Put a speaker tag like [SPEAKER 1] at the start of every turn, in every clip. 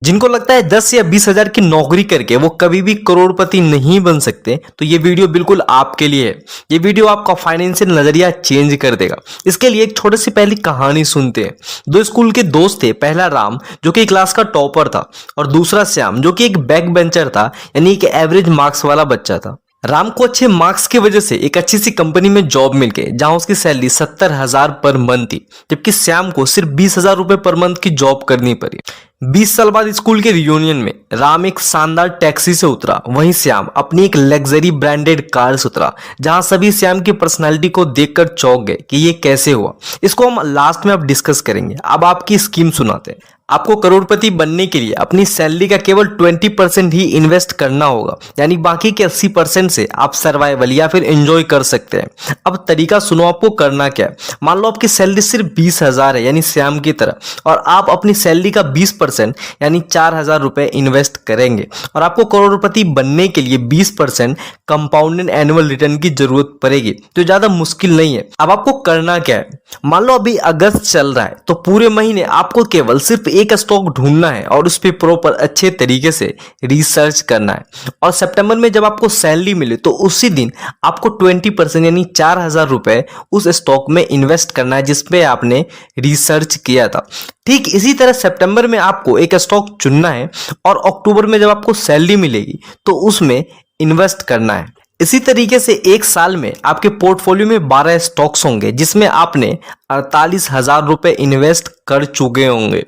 [SPEAKER 1] जिनको लगता है 10 या 20 हजार की नौकरी करके वो कभी भी करोड़पति नहीं बन सकते, तो ये वीडियो बिल्कुल आपके लिए है। ये वीडियो आपका फाइनेंशियल नजरिया चेंज कर देगा। इसके लिए एक छोटी सी पहली कहानी सुनते हैं। दो स्कूल के दोस्त थे। पहला राम जो कि क्लास का टॉपर था और दूसरा श्याम जो कि एक बैक बेंचर था, यानी एक एवरेज मार्क्स वाला बच्चा था। राम को अच्छे मार्क्स की वजह से एक अच्छी सी कंपनी में जॉब मिल गई जहां उसकी सैलरी 70,000 पर मंथ थी, जबकि श्याम को सिर्फ 20,000 रुपए पर मंथ की जॉब करनी पड़ी। 20 साल बाद स्कूल के रियूनियन में राम एक शानदार टैक्सी से उतरा, वहीं श्याम अपनी एक लग्जरी ब्रांडेड कार से उतरा, जहां सभी श्याम की पर्सनालिटी को देखकर चौंक गए कि ये कैसे हुआ। इसको हम लास्ट में अब डिस्कस करेंगे। अब आपकी स्कीम सुनाते हैं। आपको करोड़पति बनने के लिए अपनी सैलरी का केवल 20% ही इन्वेस्ट करना होगा, यानी बाकी के 80% से आप सर्वाइवल या फिर एंजॉय कर सकते हैं। अब तरीका सुनो, आपको करना क्या है। मान लो आपकी सैलरी सिर्फ 20,000 है, यानी श्याम की तरह, और आप अपनी सैलरी का 20% यानी 4,000 रुपए इन्वेस्ट करेंगे, और आपको करोड़पति बनने के लिए 20% कंपाउंडेड एनुअल रिटर्न की जरूरत पड़ेगी, तो ज्यादा मुश्किल नहीं है। अब आपको करना क्या है। मान लो अभी अगस्त चल रहा है, तो पूरे महीने आपको केवल सिर्फ एक स्टॉक ढूंढना है और उस पर प्रॉपर अच्छे तरीके से रिसर्च करना है, और सितंबर में जब आपको सैलरी मिले तो उसी दिन आपको 20% यानी 4,000 रुपए उस स्टॉक में इन्वेस्ट करना है जिसपे आपने रिसर्च किया था। ठीक इसी तरह सितंबर में आपको एक स्टॉक चुनना है और अक्टूबर में जब आपको सैलरी मिलेगी तो उसमें इन्वेस्ट करना है। इसी तरीके से एक साल में आपके पोर्टफोलियो में 12 स्टॉक्स होंगे जिसमें आपने 48,000 रुपए इन्वेस्ट कर चुके होंगे।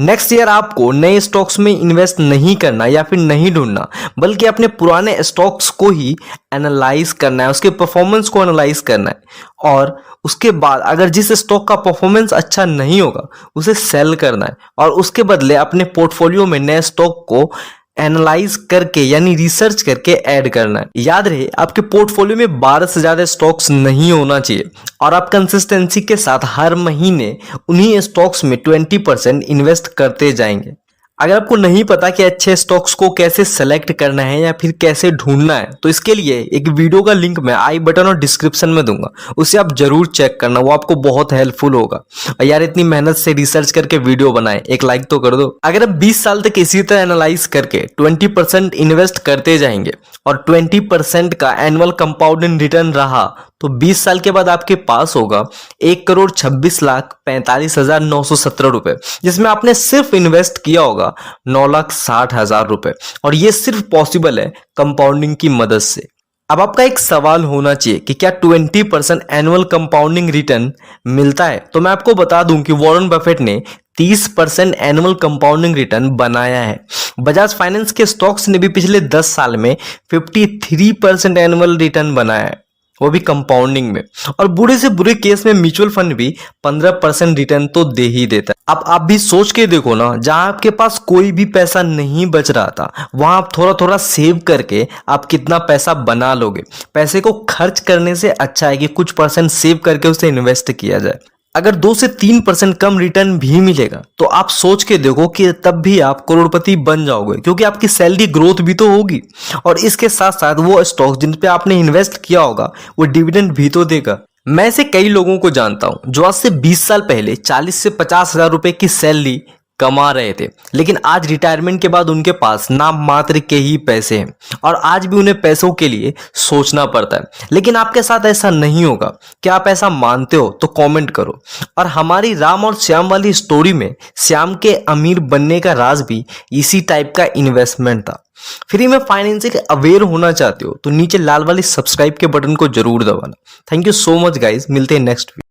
[SPEAKER 1] नेक्स्ट ईयर आपको नए स्टॉक्स में इन्वेस्ट नहीं करना या फिर नहीं ढूंढना, बल्कि अपने पुराने स्टॉक्स को ही एनालाइज करना है, उसके परफॉर्मेंस को एनालाइज करना है, और उसके बाद अगर जिस स्टॉक का परफॉर्मेंस अच्छा नहीं होगा उसे सेल करना है, और उसके बदले अपने पोर्टफोलियो में नए स्टॉक को एनालाइज करके यानी रिसर्च करके ऐड करना है। याद रहे, आपके पोर्टफोलियो में 12 से ज्यादा स्टॉक्स नहीं होना चाहिए, और आप कंसिस्टेंसी के साथ हर महीने उन्हीं स्टॉक्स में 20% इन्वेस्ट करते जाएंगे। अगर आपको नहीं पता कि अच्छे स्टॉक्स को कैसे सेलेक्ट करना है या फिर कैसे ढूंढना है, तो इसके लिए एक वीडियो का लिंक मैं आई बटन और डिस्क्रिप्शन में दूंगा, उसे आप जरूर चेक करना, वो आपको बहुत हेल्पफुल होगा। और यार इतनी मेहनत से रिसर्च करके वीडियो बनाए, एक लाइक तो कर दो। अगर आप 20 साल तक इसी तरह एनालाइज करके 20% इन्वेस्ट करते जाएंगे और 20% का एनुअल कंपाउंडिंग रिटर्न रहा, तो 20 साल के बाद आपके पास होगा 1,26,45,917 रुपए, जिसमें आपने सिर्फ इन्वेस्ट किया होगा 9,60,000 रुपए, और ये सिर्फ पॉसिबल है कंपाउंडिंग की मदद से। अब आपका एक सवाल होना चाहिए कि क्या 20% एनुअल कंपाउंडिंग रिटर्न मिलता है। तो मैं आपको बता दूं कि वॉरेन बफेट ने 30% एनुअल कंपाउंडिंग रिटर्न बनाया है। बजाज फाइनेंस के स्टॉक्स ने भी पिछले 10 साल में 53% एनुअल रिटर्न बनाया है, वो भी कंपाउंडिंग में, और बुरे से बुरे केस में म्यूचुअल फंड भी 15% रिटर्न तो दे ही देता है। अब आप भी सोच के देखो ना, जहां आपके पास कोई भी पैसा नहीं बच रहा था, वहां आप थोड़ा थोड़ा सेव करके आप कितना पैसा बना लोगे। पैसे को खर्च करने से अच्छा है कि कुछ परसेंट सेव करके उसे इन्वेस्ट किया जाए। अगर 2 से 3% कम रिटर्न भी मिलेगा तो आप सोच के देखो कि तब भी आप करोड़पति बन जाओगे, क्योंकि आपकी सैलरी ग्रोथ भी तो होगी, और इसके साथ साथ वो स्टॉक्स जिन पे आपने इन्वेस्ट किया होगा वो डिविडेंड भी तो देगा। मैं ऐसे कई लोगों को जानता हूं जो आज से 20 साल पहले 40 से 50,000 रुपए की सैलरी कमा रहे थे, लेकिन आज रिटायरमेंट के बाद उनके पास नाम मात्र के ही पैसे हैं, और आज भी उन्हें पैसों के लिए सोचना पड़ता है। लेकिन आपके साथ ऐसा नहीं होगा। क्या आप ऐसा मानते हो? तो कमेंट करो। और हमारी राम और श्याम वाली स्टोरी में श्याम के अमीर बनने का राज भी इसी टाइप का इन्वेस्टमेंट था। फ्री में फाइनेंशियल अवेयर होना चाहते हो तो नीचे लाल वाली सब्सक्राइब के बटन को जरूर दबाना। Thank you so much guys, मिलते हैं नेक्स्ट वीडियो।